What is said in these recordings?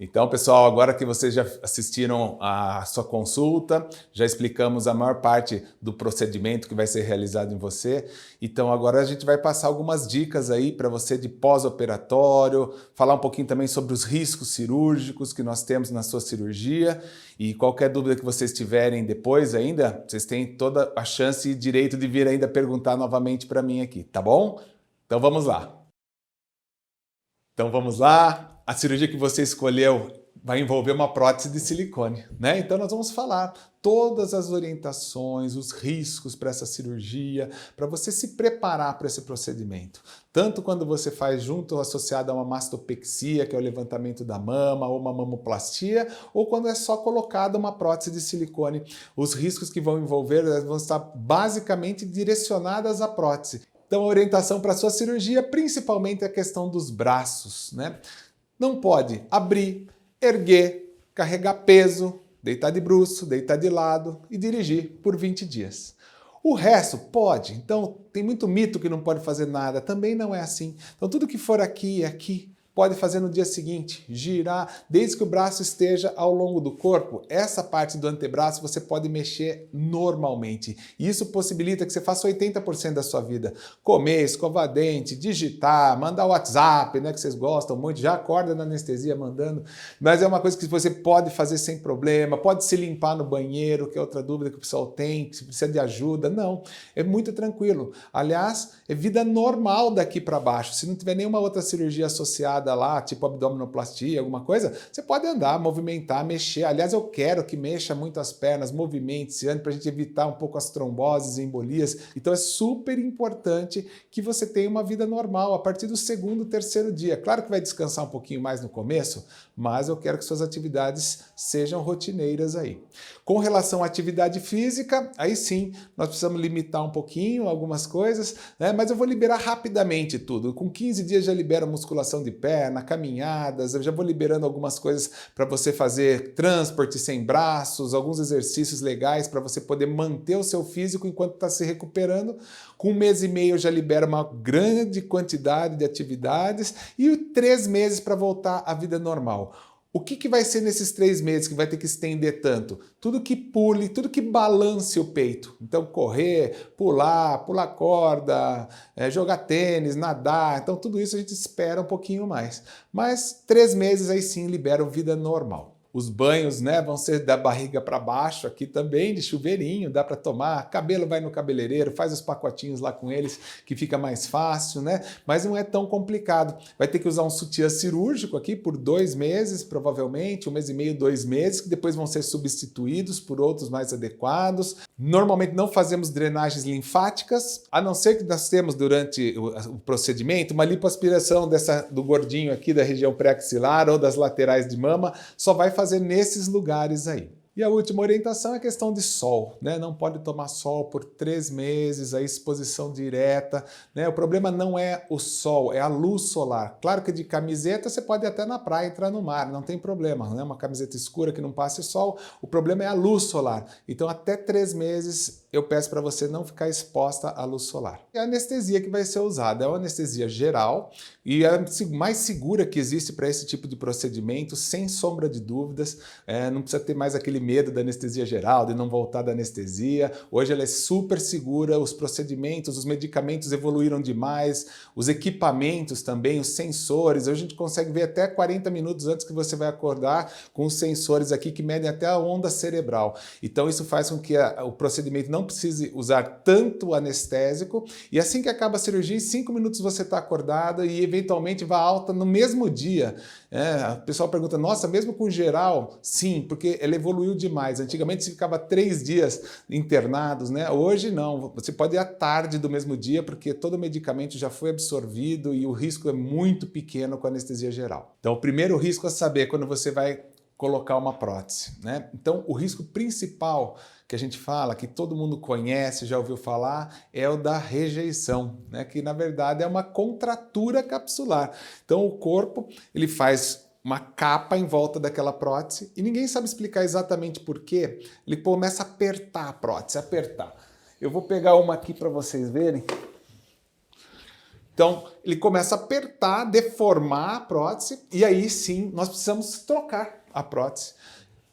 Então, pessoal, agora que vocês já assistiram a sua consulta, já explicamos a maior parte do procedimento que vai ser realizado em você. Então, agora a gente vai passar algumas dicas aí para você de pós-operatório, falar um pouquinho também sobre os riscos cirúrgicos que nós temos na sua cirurgia. E qualquer dúvida que vocês tiverem depois ainda, vocês têm toda a chance e direito de vir ainda perguntar novamente para mim aqui, tá bom? Então vamos lá. A cirurgia que você escolheu vai envolver uma prótese de silicone, né? Então nós vamos falar todas as orientações, os riscos para essa cirurgia, para você se preparar para esse procedimento. Tanto quando você faz junto associado a uma mastopexia, que é o levantamento da mama, ou uma mamoplastia, ou quando é só colocada uma prótese de silicone. Os riscos que vão envolver vão estar basicamente direcionadas à prótese. Então a orientação para a sua cirurgia, principalmente a questão dos braços, né? Não pode abrir, erguer, carregar peso, deitar de bruço, deitar de lado e dirigir por 20 dias. O resto pode, então tem muito mito que não pode fazer nada, também não é assim. Então tudo que for aqui e aqui, pode fazer no dia seguinte, girar, desde que o braço esteja ao longo do corpo. Essa parte do antebraço você pode mexer normalmente. E isso possibilita que você faça 80% da sua vida. Comer, escovar dente, digitar, mandar WhatsApp, né, que vocês gostam muito, já acorda na anestesia mandando. Mas é uma coisa que você pode fazer sem problema, pode se limpar no banheiro, que é outra dúvida que o pessoal tem, se precisa de ajuda. Não, é muito tranquilo. Aliás, é vida normal daqui para baixo. Se não tiver nenhuma outra cirurgia associada lá, tipo abdominoplastia, alguma coisa, você pode andar, movimentar, mexer. Aliás, eu quero que mexa muito as pernas, movimente-se, para a gente evitar um pouco as tromboses e embolias. Então é super importante que você tenha uma vida normal a partir do segundo, terceiro dia. Claro que vai descansar um pouquinho mais no começo, mas eu quero que suas atividades sejam rotineiras aí. Com relação à atividade física, aí sim, nós precisamos limitar um pouquinho algumas coisas, né? Mas eu vou liberar rapidamente tudo. Com 15 dias já libero musculação de perna, caminhadas, eu já vou liberando algumas coisas para você fazer transporte sem braços, alguns exercícios legais para você poder manter o seu físico enquanto está se recuperando. Com 1 mês e meio eu já libero uma grande quantidade de atividades e 3 meses para voltar à vida normal. O que vai ser nesses 3 meses que vai ter que estender tanto? Tudo que pule, tudo que balance o peito. Então correr, pular corda, jogar tênis, nadar. Então tudo isso a gente espera um pouquinho mais. Mas 3 meses aí sim liberam vida normal. Os banhos, né, vão ser da barriga para baixo aqui também, de chuveirinho, dá para tomar. Cabelo vai no cabeleireiro, faz os pacotinhos lá com eles, que fica mais fácil, né? Mas não é tão complicado. Vai ter que usar um sutiã cirúrgico aqui por 2 meses, provavelmente, 1 mês e meio, 2 meses, que depois vão ser substituídos por outros mais adequados. Normalmente não fazemos drenagens linfáticas, a não ser que nós temos durante o procedimento uma lipoaspiração do gordinho aqui da região pré-axilar ou das laterais de mama, só vai fazer nesses lugares aí. E a última orientação é a questão de sol, né? Não pode tomar sol por 3 meses, a exposição direta, né? O problema não é o sol, é a luz solar. Claro que de camiseta você pode ir até na praia entrar no mar, não tem problema, né? Uma camiseta escura que não passe sol, o problema é a luz solar. Então até 3 meses eu peço para você não ficar exposta à luz solar. E a anestesia que vai ser usada é uma anestesia geral e a mais segura que existe para esse tipo de procedimento, sem sombra de dúvidas. Não precisa ter mais aquele medo da anestesia geral, de não voltar da anestesia. Hoje ela é super segura, os procedimentos, os medicamentos evoluíram demais, os equipamentos também, os sensores. Hoje a gente consegue ver até 40 minutos antes que você vai acordar com os sensores aqui que medem até a onda cerebral. Então isso faz com que o procedimento não precise usar tanto anestésico e assim que acaba a cirurgia, em 5 minutos você está acordada e eventualmente vai alta no mesmo dia. O pessoal pergunta, nossa, mesmo com geral? Sim, porque ela evoluiu demais. Antigamente você ficava 3 dias internados, né? Hoje não, você pode ir à tarde do mesmo dia porque todo o medicamento já foi absorvido e o risco é muito pequeno com a anestesia geral. Então o primeiro risco é saber quando você vai colocar uma prótese, né? Então o risco principal que a gente fala, que todo mundo conhece, já ouviu falar, é o da rejeição, né? Que na verdade é uma contratura capsular. Então o corpo ele faz uma capa em volta daquela prótese e ninguém sabe explicar exatamente por quê. Ele começa a apertar a prótese, apertar. Eu vou pegar uma aqui para vocês verem. Então, ele começa a apertar, deformar a prótese, e aí sim, nós precisamos trocar a prótese.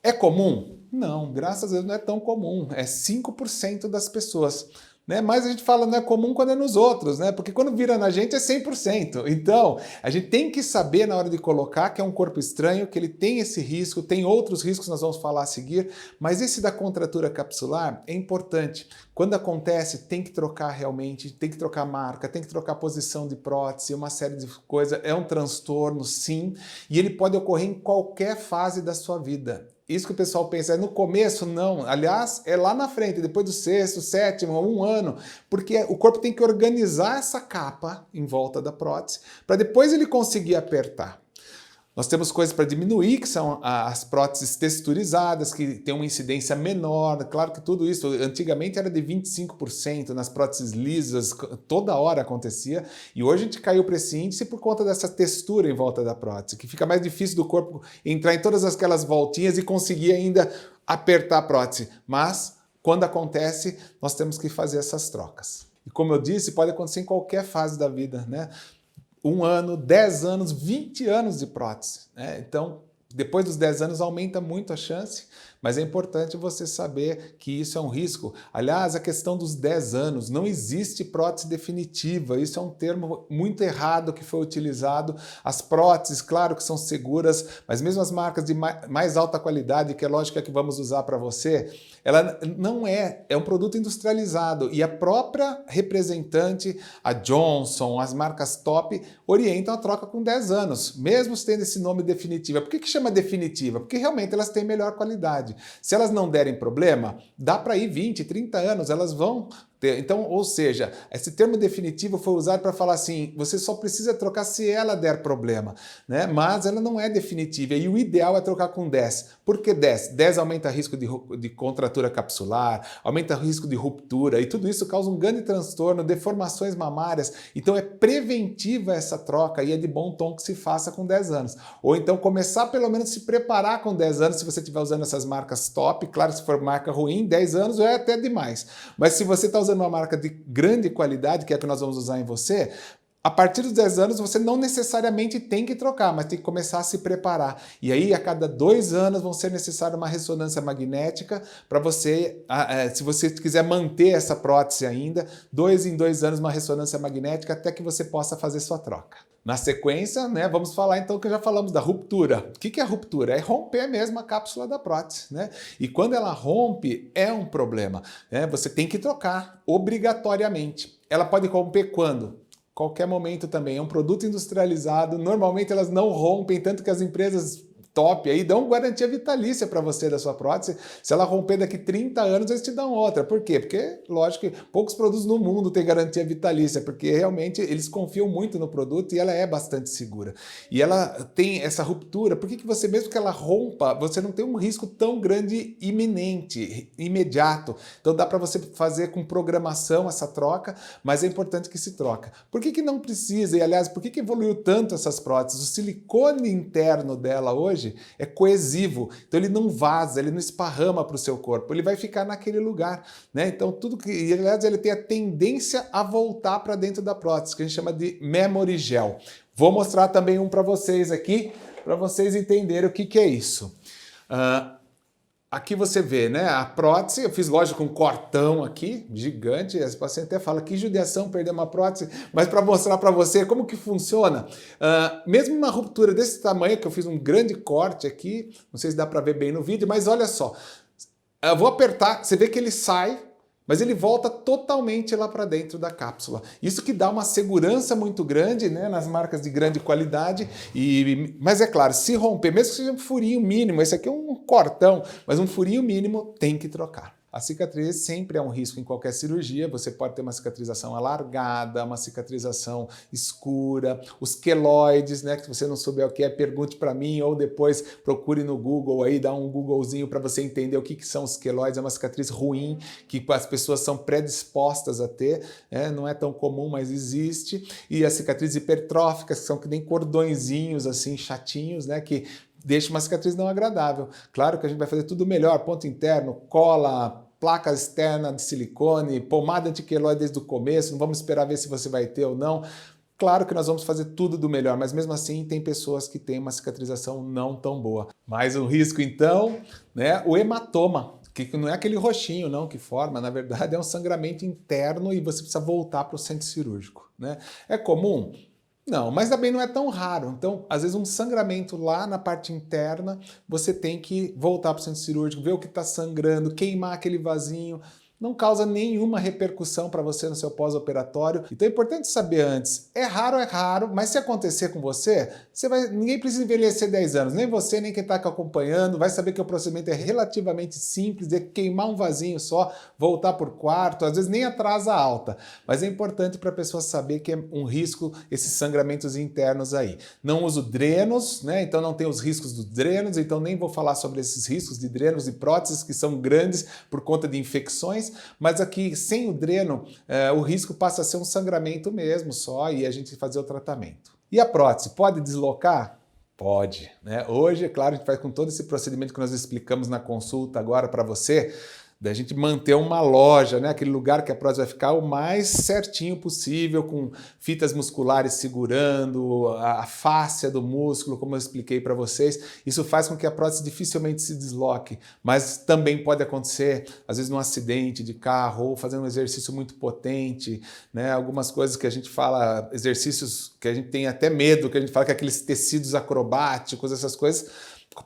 É comum? Não, graças a Deus não é tão comum, é 5% das pessoas. Né? Mas a gente fala não é comum quando é nos outros, né? Porque quando vira na gente é 100%. Então, a gente tem que saber na hora de colocar que é um corpo estranho, que ele tem esse risco, tem outros riscos que nós vamos falar a seguir, mas esse da contratura capsular é importante. Quando acontece, tem que trocar realmente, tem que trocar marca, tem que trocar posição de prótese, uma série de coisas. É um transtorno, sim, e ele pode ocorrer em qualquer fase da sua vida. Isso que o pessoal pensa, é no começo? Não. Aliás, é lá na frente, depois do sexto, sétimo, 1 ano, porque o corpo tem que organizar essa capa em volta da prótese para depois ele conseguir apertar. Nós temos coisas para diminuir, que são as próteses texturizadas, que têm uma incidência menor. Claro que tudo isso, antigamente era de 25%, nas próteses lisas, toda hora acontecia, e hoje a gente caiu para esse índice por conta dessa textura em volta da prótese, que fica mais difícil do corpo entrar em todas aquelas voltinhas e conseguir ainda apertar a prótese. Mas, quando acontece, nós temos que fazer essas trocas. E como eu disse, pode acontecer em qualquer fase da vida, né? 1 ano, 10 anos, 20 anos de prótese, né? Então, depois dos 10 anos aumenta muito a chance, mas é importante você saber que isso é um risco. Aliás, a questão dos 10 anos, não existe prótese definitiva, isso é um termo muito errado que foi utilizado. As próteses, claro que são seguras, mas mesmo as marcas de mais alta qualidade, que é lógico que vamos usar para você, ela não é um produto industrializado, e a própria representante, a Johnson, as marcas top, orientam a troca com 10 anos, mesmo tendo esse nome definitiva. Por que chama definitiva? Porque realmente elas têm melhor qualidade. Se elas não derem problema, dá para ir 20, 30 anos, elas vão ter. Então, ou seja, esse termo definitivo foi usado para falar assim, você só precisa trocar se ela der problema, né? Mas ela não é definitiva, e o ideal é trocar com 10. Por que 10? 10 aumenta o risco de contratura capsular, aumenta o risco de ruptura, e tudo isso causa um grande transtorno, deformações mamárias. Então é preventiva essa troca, e é de bom tom que se faça com 10 anos. Ou então começar pelo menos a se preparar com 10 anos, se você estiver usando essas marcas top. Claro, se for marca ruim, 10 anos é até demais. Mas se você está usando uma marca de grande qualidade, que é a que nós vamos usar em você, a partir dos 10 anos você não necessariamente tem que trocar, mas tem que começar a se preparar. E aí, a cada 2 anos, vão ser necessária uma ressonância magnética para você, se você quiser manter essa prótese ainda, 2 em 2 anos uma ressonância magnética até que você possa fazer sua troca. Na sequência, né, vamos falar então que já falamos da ruptura. O que é ruptura? É romper mesmo a cápsula da prótese, né? E quando ela rompe, é um problema, né? Você tem que trocar, obrigatoriamente. Ela pode romper quando? Qualquer momento também. É um produto industrializado, normalmente elas não rompem, tanto que as empresas top aí dão garantia vitalícia para você da sua prótese. Se ela romper daqui 30 anos, eles te dão outra. Por quê? Porque, lógico que poucos produtos no mundo têm garantia vitalícia, porque realmente eles confiam muito no produto e ela é bastante segura. E ela tem essa ruptura, por que você, mesmo que ela rompa, você não tem um risco tão grande iminente, imediato. Então dá para você fazer com programação essa troca, mas é importante que se troca. Por que não precisa? E aliás, por que evoluiu tanto essas próteses? O silicone interno dela hoje é coesivo, então ele não vaza, ele não esparrama para o seu corpo, ele vai ficar naquele lugar, né? Então tudo que, e, aliás, ele tem a tendência a voltar para dentro da prótese, que a gente chama de memory gel. Vou mostrar também um para vocês aqui, para vocês entenderem o que é isso. Aqui você vê, né, a prótese, eu fiz lógico um cortão aqui, gigante, esse paciente até fala que judiação perder uma prótese, mas para mostrar para você como que funciona, mesmo uma ruptura desse tamanho, que eu fiz um grande corte aqui, não sei se dá para ver bem no vídeo, mas olha só, eu vou apertar, você vê que ele sai, mas ele volta totalmente lá para dentro da cápsula. Isso que dá uma segurança muito grande, né, nas marcas de grande qualidade. Mas é claro, se romper, mesmo que seja um furinho mínimo, esse aqui é um cortão, mas um furinho mínimo tem que trocar. A cicatriz sempre é um risco em qualquer cirurgia, você pode ter uma cicatrização alargada, uma cicatrização escura, os queloides, né, que se você não souber o que é, pergunte para mim ou depois procure no Google aí, dá um Googlezinho para você entender o que são os queloides, é uma cicatriz ruim, que as pessoas são predispostas a ter, né, não é tão comum, mas existe, e as cicatrizes hipertróficas, que são que nem cordõezinhos assim, chatinhos, né, que deixa uma cicatriz não agradável. Claro que a gente vai fazer tudo melhor, ponto interno, cola, placa externa de silicone, pomada antiqueloide desde o começo, não vamos esperar ver se você vai ter ou não. Claro que nós vamos fazer tudo do melhor, mas mesmo assim tem pessoas que têm uma cicatrização não tão boa. Mais um risco então, né? O hematoma, que não é aquele roxinho não que forma, na verdade é um sangramento interno e você precisa voltar para o centro cirúrgico, né? É comum? Não, mas também não é tão raro. Então, às vezes um sangramento lá na parte interna, você tem que voltar para o centro cirúrgico, ver o que está sangrando, queimar aquele vasinho. Não causa nenhuma repercussão para você no seu pós-operatório. Então é importante saber antes, é raro, mas se acontecer com você, ninguém precisa envelhecer 10 anos, nem você, nem quem está acompanhando, vai saber que o procedimento é relativamente simples, é queimar um vasinho só, voltar por quarto, às vezes nem atrasa a alta, mas é importante para a pessoa saber que é um risco esses sangramentos internos aí. Não uso drenos, né? Então não tem os riscos dos drenos, então nem vou falar sobre esses riscos de drenos e próteses que são grandes por conta de infecções, mas aqui sem o dreno o risco passa a ser um sangramento mesmo só e a gente fazer o tratamento. E a prótese, pode deslocar? Pode, né? Hoje, é claro, a gente faz com todo esse procedimento que nós explicamos na consulta agora para você, da gente manter uma loja, né? Aquele lugar que a prótese vai ficar o mais certinho possível, com fitas musculares segurando, a fáscia do músculo, como eu expliquei para vocês. Isso faz com que a prótese dificilmente se desloque, mas também pode acontecer, às vezes, num acidente de carro ou fazendo um exercício muito potente, né? Algumas coisas que a gente fala, exercícios que a gente tem até medo, que a gente fala que é aqueles tecidos acrobáticos, essas coisas,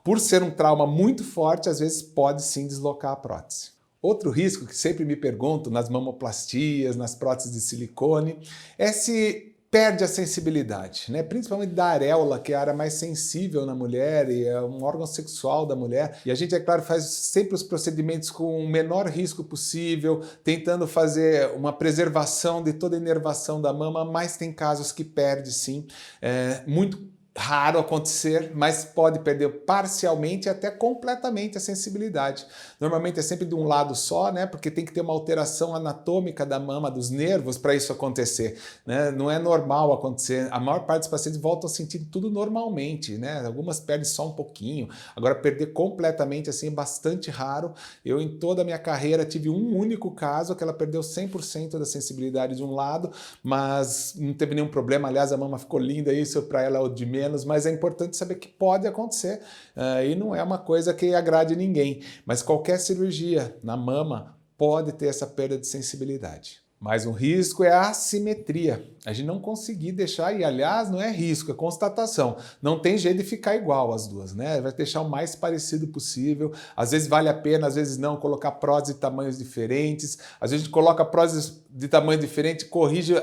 por ser um trauma muito forte, às vezes pode sim deslocar a prótese. Outro risco que sempre me pergunto nas mamoplastias, nas próteses de silicone, é se perde a sensibilidade, né? Principalmente da areola, que é a área mais sensível na mulher e é um órgão sexual da mulher. E a gente, é claro, faz sempre os procedimentos com o menor risco possível, tentando fazer uma preservação de toda a inervação da mama, mas tem casos que perde sim, muito raro acontecer, mas pode perder parcialmente e até completamente a sensibilidade. Normalmente é sempre de um lado só, né? Porque tem que ter uma alteração anatômica da mama, dos nervos, para isso acontecer, né? Não é normal acontecer. A maior parte dos pacientes voltam a sentir tudo normalmente, né? Algumas perdem só um pouquinho. Agora, perder completamente assim é bastante raro. Eu, em toda a minha carreira, tive um único caso que ela perdeu 100% da sensibilidade de um lado, mas não teve nenhum problema. Aliás, a mama ficou linda, isso para ela é o de menos, mas é importante saber que pode acontecer e não é uma coisa que agrade ninguém, mas qualquer cirurgia na mama pode ter essa perda de sensibilidade. Mais um risco é a assimetria. A gente não conseguir deixar, e aliás não é risco, é constatação. Não tem jeito de ficar igual as duas, né? Vai deixar o mais parecido possível. Às vezes vale a pena, às vezes não, colocar próteses de tamanhos diferentes. Às vezes a gente coloca próteses de tamanho diferente, corrige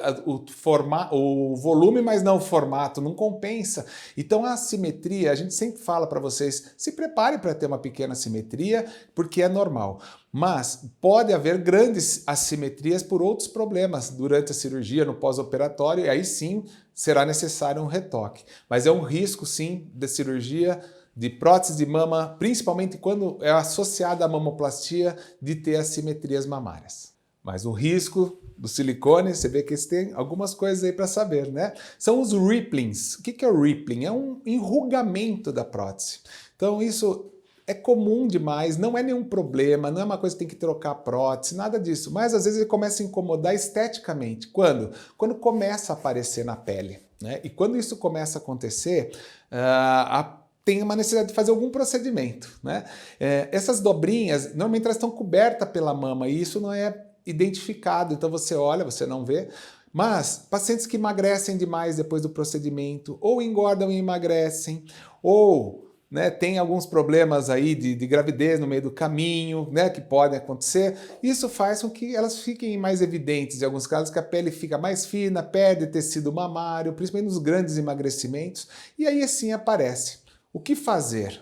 o volume, mas não o formato, não compensa. Então a assimetria, a gente sempre fala para vocês, se prepare para ter uma pequena assimetria, porque é normal. Mas pode haver grandes assimetrias por outros problemas durante a cirurgia, no pós-operatório, e aí sim será necessário um retoque. Mas é um risco sim da cirurgia de prótese de mama, principalmente quando é associada à mamoplastia, de ter assimetrias mamárias. Mas o risco do silicone, você vê que eles têm algumas coisas aí para saber, né? São os ripplings. O que é o rippling? É um enrugamento da prótese. Então isso é comum demais, não é nenhum problema, não é uma coisa que tem que trocar a prótese, nada disso. Mas às vezes ele começa a incomodar esteticamente. Quando? Quando começa a aparecer na pele, né? E quando isso começa a acontecer, tem uma necessidade de fazer algum procedimento, né? Essas dobrinhas, normalmente elas estão cobertas pela mama e isso não é identificado. Então você olha, você não vê. Mas pacientes que emagrecem demais depois do procedimento, ou engordam e emagrecem, ou tem alguns problemas aí de gravidez no meio do caminho, né, que podem acontecer. Isso faz com que elas fiquem mais evidentes, em alguns casos, que a pele fica mais fina, perde tecido mamário, principalmente nos grandes emagrecimentos, e aí assim aparece. O que fazer?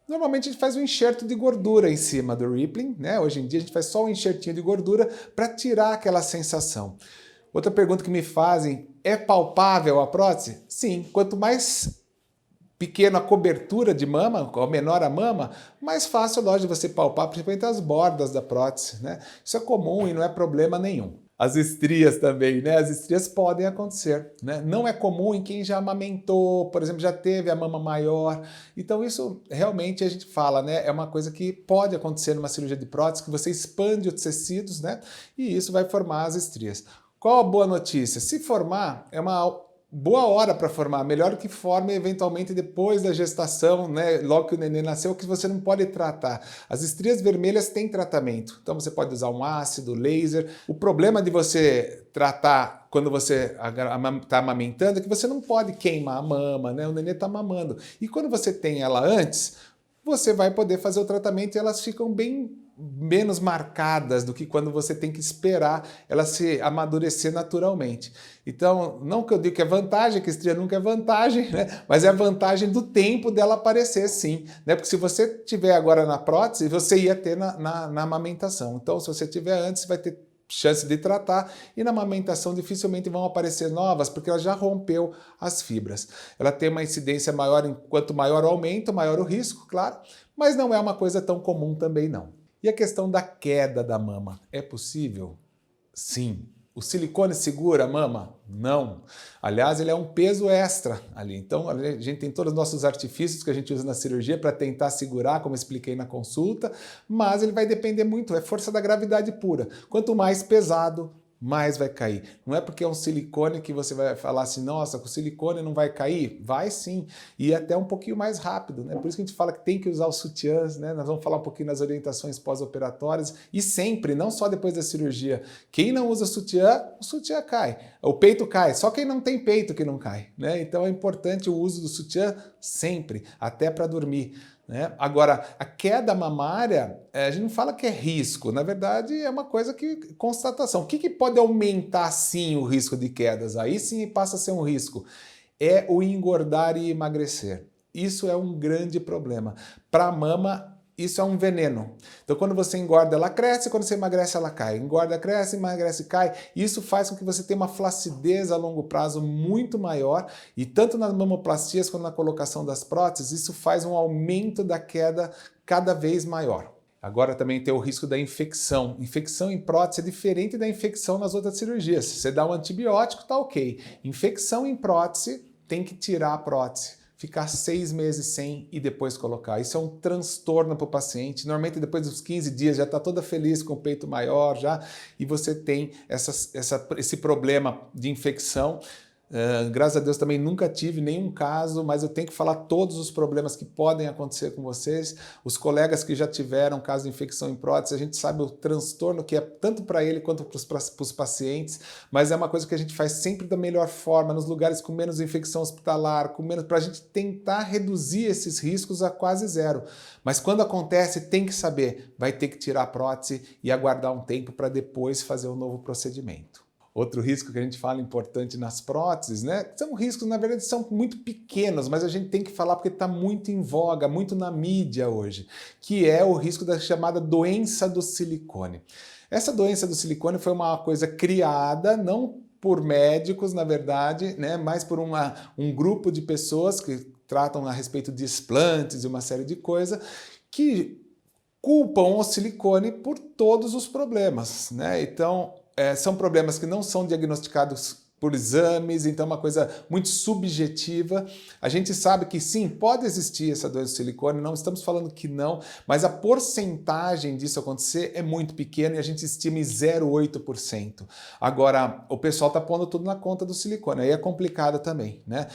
Normalmente a gente faz um enxerto de gordura em cima do rippling, né? Hoje em dia a gente faz só um enxertinho de gordura para tirar aquela sensação. Outra pergunta que me fazem, é palpável a prótese? Sim, quanto mais pequena a cobertura de mama, ou menor a mama, mais fácil, lógico, de você palpar, principalmente as bordas da prótese, né? Isso é comum e não é problema nenhum. As estrias também, né? As estrias podem acontecer, né? Não é comum em quem já amamentou, por exemplo, já teve a mama maior. Então isso realmente a gente fala, né? É uma coisa que pode acontecer numa cirurgia de prótese, que você expande os tecidos, né? E isso vai formar as estrias. Qual a boa notícia? Se formar, é uma boa hora para formar, melhor que forme eventualmente depois da gestação, né? Logo que o neném nasceu, que você não pode tratar. As estrias vermelhas têm tratamento, então você pode usar um ácido, laser. O problema de você tratar quando você está amamentando é que você não pode queimar a mama, né? O neném está mamando. E quando você tem ela antes, você vai poder fazer o tratamento e elas ficam bem menos marcadas do que quando você tem que esperar ela se amadurecer naturalmente. Então, não que eu digo que é vantagem, que estria nunca é vantagem, né? Mas é a vantagem do tempo dela aparecer, sim. Né? Porque se você tiver agora na prótese, você ia ter na amamentação. Então, se você tiver antes, você vai ter chance de tratar, e na amamentação dificilmente vão aparecer novas, porque ela já rompeu as fibras. Ela tem uma incidência maior, quanto maior o aumento, maior o risco, claro, mas não é uma coisa tão comum também não. E a questão da queda da mama, é possível? Sim. O silicone segura a mama? Não. Aliás, ele é um peso extra ali. Então, a gente tem todos os nossos artifícios que a gente usa na cirurgia para tentar segurar, como eu expliquei na consulta, mas ele vai depender muito, é força da gravidade pura. Quanto mais pesado, mais vai cair. Não é porque é um silicone que você vai falar assim, nossa, com silicone não vai cair? Vai sim, e até um pouquinho mais rápido, né? Por isso que a gente fala que tem que usar os sutiãs, né? Nós vamos falar um pouquinho nas orientações pós-operatórias, e sempre, não só depois da cirurgia. Quem não usa sutiã, o sutiã cai. O peito cai, só quem não tem peito que não cai, né? Então é importante o uso do sutiã sempre, até para dormir. Né? Agora, a queda mamária, a gente não fala que é risco, na verdade é uma coisa que, constatação. O que pode aumentar sim o risco de quedas? Aí sim passa a ser um risco. É o engordar e emagrecer. Isso é um grande problema. Para a mama, isso é um veneno. Então, quando você engorda, ela cresce, quando você emagrece, ela cai. Engorda, cresce, emagrece, cai. Isso faz com que você tenha uma flacidez a longo prazo muito maior, e tanto nas mamoplastias quanto na colocação das próteses, isso faz um aumento da queda cada vez maior. Agora também tem o risco da infecção. Infecção em prótese é diferente da infecção nas outras cirurgias. Se você dá um antibiótico, tá ok. Infecção em prótese, tem que tirar a prótese. Ficar 6 meses sem e depois colocar. Isso é um transtorno para o paciente. Normalmente depois dos 15 dias já está toda feliz com o peito maior já, e você tem esse problema de infecção. Graças a Deus também nunca tive nenhum caso, mas eu tenho que falar todos os problemas que podem acontecer com vocês. Os colegas que já tiveram caso de infecção em prótese, a gente sabe o transtorno que é tanto para ele quanto para os pacientes, mas é uma coisa que a gente faz sempre da melhor forma, nos lugares com menos infecção hospitalar, com menos, para a gente tentar reduzir esses riscos a quase zero. Mas quando acontece, tem que saber, vai ter que tirar a prótese e aguardar um tempo para depois fazer um novo procedimento. Outro risco que a gente fala importante nas próteses, né? São riscos, na verdade, são muito pequenos, mas a gente tem que falar porque está muito em voga, muito na mídia hoje, que é o risco da chamada doença do silicone. Essa doença do silicone foi uma coisa criada, não por médicos, na verdade, né? Mas por um grupo de pessoas que tratam a respeito de explantes e uma série de coisas, que culpam o silicone por todos os problemas, né? Então, são problemas que não são diagnosticados por exames, então é uma coisa muito subjetiva. A gente sabe que sim, pode existir essa doença do silicone, não estamos falando que não, mas a porcentagem disso acontecer é muito pequena e a gente estima em 0,8%. Agora, o pessoal está pondo tudo na conta do silicone, aí é complicado também, né?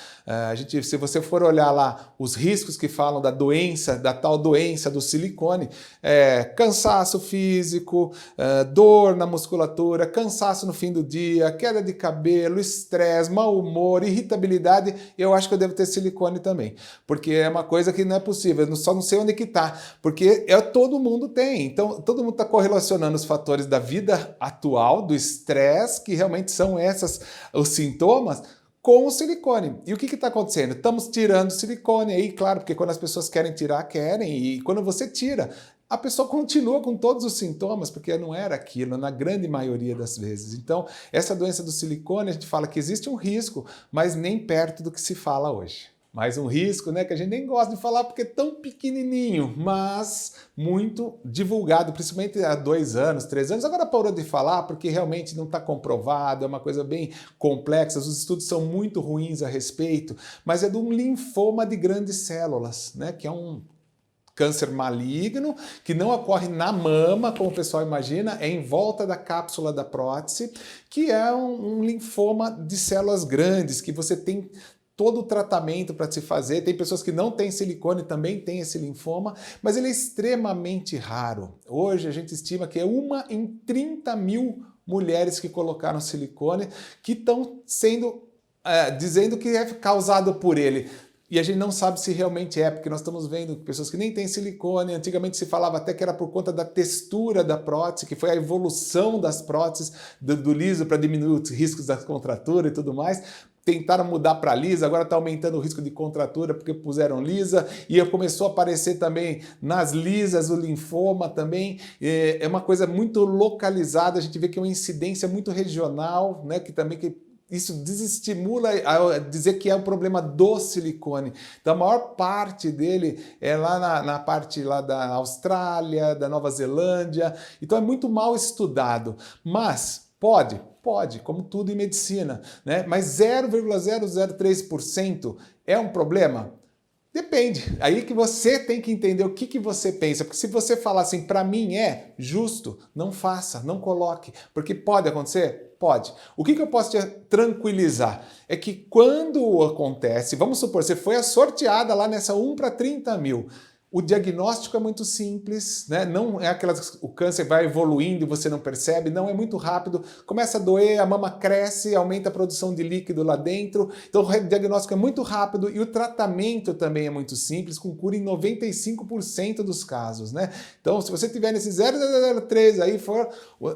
Se você for olhar lá os riscos que falam da doença, da tal doença do silicone, cansaço físico, dor na musculatura, cansaço no fim do dia, queda de cabelo, estresse, mau humor, irritabilidade, eu acho que eu devo ter silicone também, porque é uma coisa que não é possível, eu só não sei onde que tá, porque todo mundo tem, então todo mundo está correlacionando os fatores da vida atual, do estresse, que realmente são os sintomas, com o silicone. E o que está acontecendo? Estamos tirando silicone aí, claro, porque quando as pessoas querem tirar, querem, e quando você tira, a pessoa continua com todos os sintomas, porque não era aquilo, na grande maioria das vezes. Então, essa doença do silicone, a gente fala que existe um risco, mas nem perto do que se fala hoje. Mais um risco, né, que a gente nem gosta de falar porque é tão pequenininho, mas muito divulgado, principalmente há 2 anos, 3 anos. Agora parou de falar porque realmente não está comprovado, é uma coisa bem complexa, os estudos são muito ruins a respeito, mas é de um linfoma de grandes células, né, que é um câncer maligno, que não ocorre na mama, como o pessoal imagina, é em volta da cápsula da prótese, que é um linfoma de células grandes, que você tem todo o tratamento para se fazer. Tem pessoas que não têm silicone, também tem esse linfoma, mas ele é extremamente raro. Hoje a gente estima que é 1 em 30 mil mulheres que colocaram silicone que estão dizendo que é causado por ele. E a gente não sabe se realmente é, porque nós estamos vendo pessoas que nem têm silicone. Antigamente se falava até que era por conta da textura da prótese, que foi a evolução das próteses do liso para diminuir os riscos da contratura e tudo mais. Tentaram mudar para lisa, agora está aumentando o risco de contratura porque puseram lisa, e começou a aparecer também nas lisas o linfoma também. É uma coisa muito localizada, a gente vê que é uma incidência muito regional, né, que isso desestimula a dizer que é um problema do silicone. Então a maior parte dele é lá na parte lá da Austrália, da Nova Zelândia, então é muito mal estudado, mas pode, como tudo em medicina, né? Mas 0,003% é um problema? Depende. Aí que você tem que entender o que você pensa. Porque se você falar assim, para mim é justo, não faça, não coloque. Porque pode acontecer? Pode. O que eu posso te tranquilizar? É que quando acontece, vamos supor, você foi sorteada lá nessa 1 para 30 mil. O diagnóstico é muito simples, né? Não é o câncer vai evoluindo e você não percebe, não, é muito rápido, começa a doer, a mama cresce, aumenta a produção de líquido lá dentro, então o diagnóstico é muito rápido e o tratamento também é muito simples, com cura em 95% dos casos, né? Então, se você tiver nesse 0,003 aí,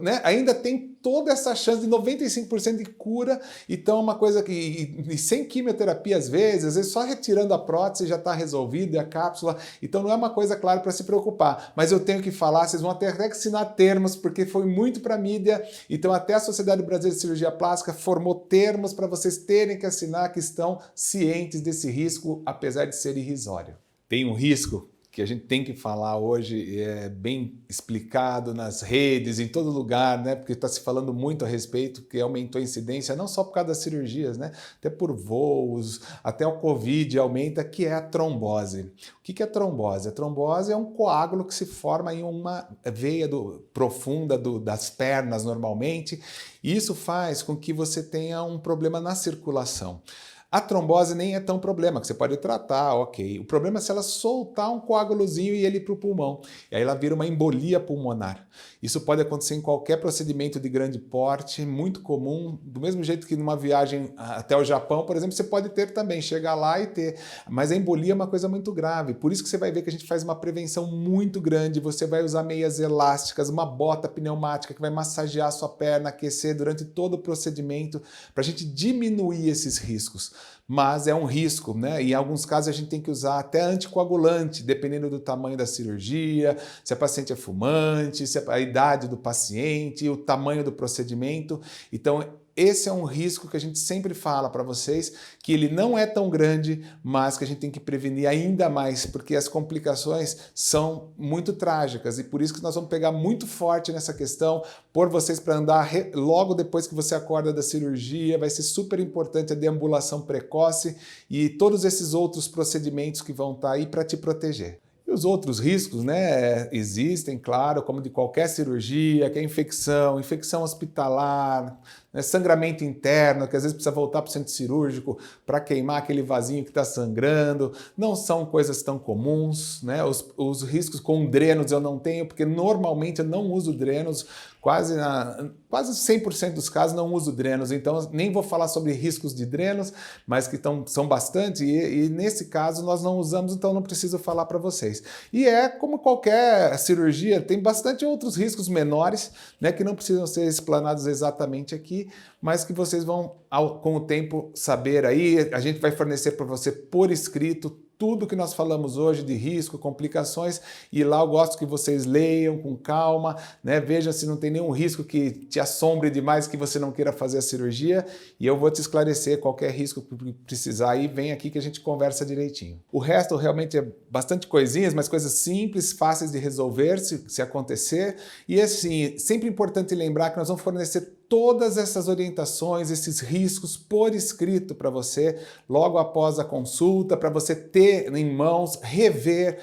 né, ainda tem toda essa chance de 95% de cura, então é uma coisa que, e sem quimioterapia às vezes só retirando a prótese já está resolvido, e a cápsula, então não é uma coisa, claro, para se preocupar, mas eu tenho que falar, vocês vão até que assinar termos, porque foi muito para a mídia, então até a Sociedade Brasileira de Cirurgia Plástica formou termos para vocês terem que assinar, que estão cientes desse risco, apesar de ser irrisório. Tem um risco que a gente tem que falar hoje, é bem explicado nas redes, em todo lugar, né? Porque está se falando muito a respeito, que aumentou a incidência, não só por causa das cirurgias, né? Até por voos, até o Covid aumenta, que é a trombose. O que é a trombose? A trombose é um coágulo que se forma em uma veia profunda das pernas, normalmente, e isso faz com que você tenha um problema na circulação. A trombose nem é tão problema, que você pode tratar, ok. O problema é se ela soltar um coágulozinho e ele ir para o pulmão. E aí ela vira uma embolia pulmonar. Isso pode acontecer em qualquer procedimento de grande porte, muito comum, do mesmo jeito que numa viagem até o Japão, por exemplo, você pode ter também, chegar lá e ter. Mas a embolia é uma coisa muito grave, por isso que você vai ver que a gente faz uma prevenção muito grande, você vai usar meias elásticas, uma bota pneumática que vai massagear a sua perna, aquecer durante todo o procedimento, para a gente diminuir esses riscos. Mas é um risco, né? E em alguns casos a gente tem que usar até anticoagulante, dependendo do tamanho da cirurgia, se a paciente é fumante, se a idade do paciente, o tamanho do procedimento. Então, esse é um risco que a gente sempre fala para vocês, que ele não é tão grande, mas que a gente tem que prevenir ainda mais, porque as complicações são muito trágicas e por isso que nós vamos pegar muito forte nessa questão, por vocês para andar logo depois que você acorda da cirurgia, vai ser super importante a deambulação precoce e todos esses outros procedimentos que vão estar aí para te proteger. E os outros riscos, né, existem, claro, como de qualquer cirurgia, que é infecção hospitalar, né, sangramento interno, que às vezes precisa voltar para o centro cirúrgico para queimar aquele vasinho que está sangrando. Não são coisas tão comuns, né? Os riscos com drenos eu não tenho, porque normalmente eu não uso drenos, quase 100% dos casos não uso drenos, então nem vou falar sobre riscos de drenos, mas que são bastante, e nesse caso nós não usamos, então não preciso falar para vocês. E é como qualquer cirurgia, tem bastante outros riscos menores, né, que não precisam ser explanados exatamente aqui, mas que vocês vão, com o tempo, saber aí. A gente vai fornecer para você por escrito tudo que nós falamos hoje de risco, complicações, e lá eu gosto que vocês leiam com calma, né? Vejam se não tem nenhum risco que te assombre demais, que você não queira fazer a cirurgia, e eu vou te esclarecer qualquer risco que precisar aí, vem aqui que a gente conversa direitinho. O resto realmente é bastante coisinhas, mas coisas simples, fáceis de resolver se acontecer, e assim, sempre importante lembrar que nós vamos fornecer todas essas orientações, esses riscos por escrito para você, logo após a consulta, para você ter em mãos, rever,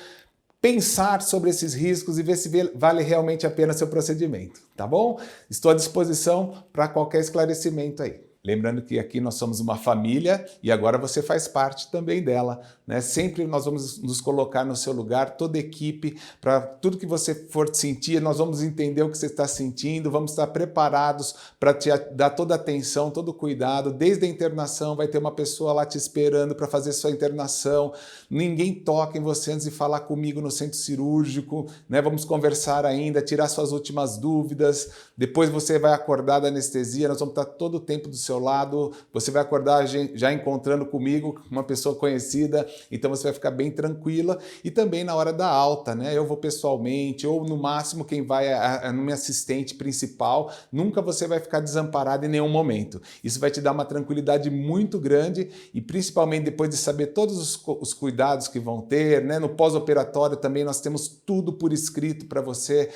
pensar sobre esses riscos e ver se vale realmente a pena seu procedimento, tá bom? Estou à disposição para qualquer esclarecimento aí. Lembrando que aqui nós somos uma família e agora você faz parte também dela, né? Sempre nós vamos nos colocar no seu lugar, toda a equipe, para tudo que você for sentir, nós vamos entender o que você está sentindo, vamos estar preparados para te dar toda a atenção, todo o cuidado. Desde a internação vai ter uma pessoa lá te esperando para fazer sua internação. Ninguém toca em você antes de falar comigo no centro cirúrgico, né? Vamos conversar ainda, tirar suas últimas dúvidas. Depois você vai acordar da anestesia, nós vamos estar todo o tempo do seu lado, você vai acordar já encontrando comigo, uma pessoa conhecida, então você vai ficar bem tranquila. E também na hora da alta, né? Eu vou pessoalmente, ou no máximo quem vai é minha assistente principal, nunca você vai ficar desamparado em nenhum momento. Isso vai te dar uma tranquilidade muito grande e principalmente depois de saber todos os cuidados que vão ter, né? No pós-operatório também nós temos tudo por escrito para você,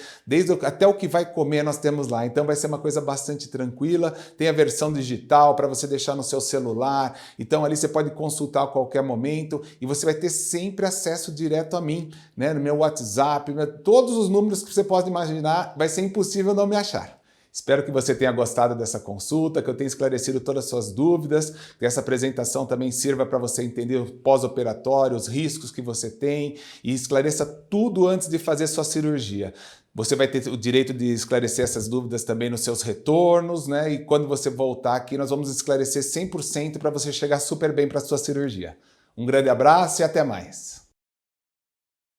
até o que vai comer nós temos lá, então vai ser uma coisa bastante tranquila. Tem a versão digital para você deixar no seu celular, então ali você pode consultar a qualquer momento e você vai ter sempre acesso direto a mim, né? No meu WhatsApp, todos os números que você pode imaginar, vai ser impossível não me achar. Espero que você tenha gostado dessa consulta, que eu tenha esclarecido todas as suas dúvidas, que essa apresentação também sirva para você entender o pós-operatório, os riscos que você tem e esclareça tudo antes de fazer sua cirurgia. Você vai ter o direito de esclarecer essas dúvidas também nos seus retornos, né? E quando você voltar aqui, nós vamos esclarecer 100% para você chegar super bem para a sua cirurgia. Um grande abraço e até mais!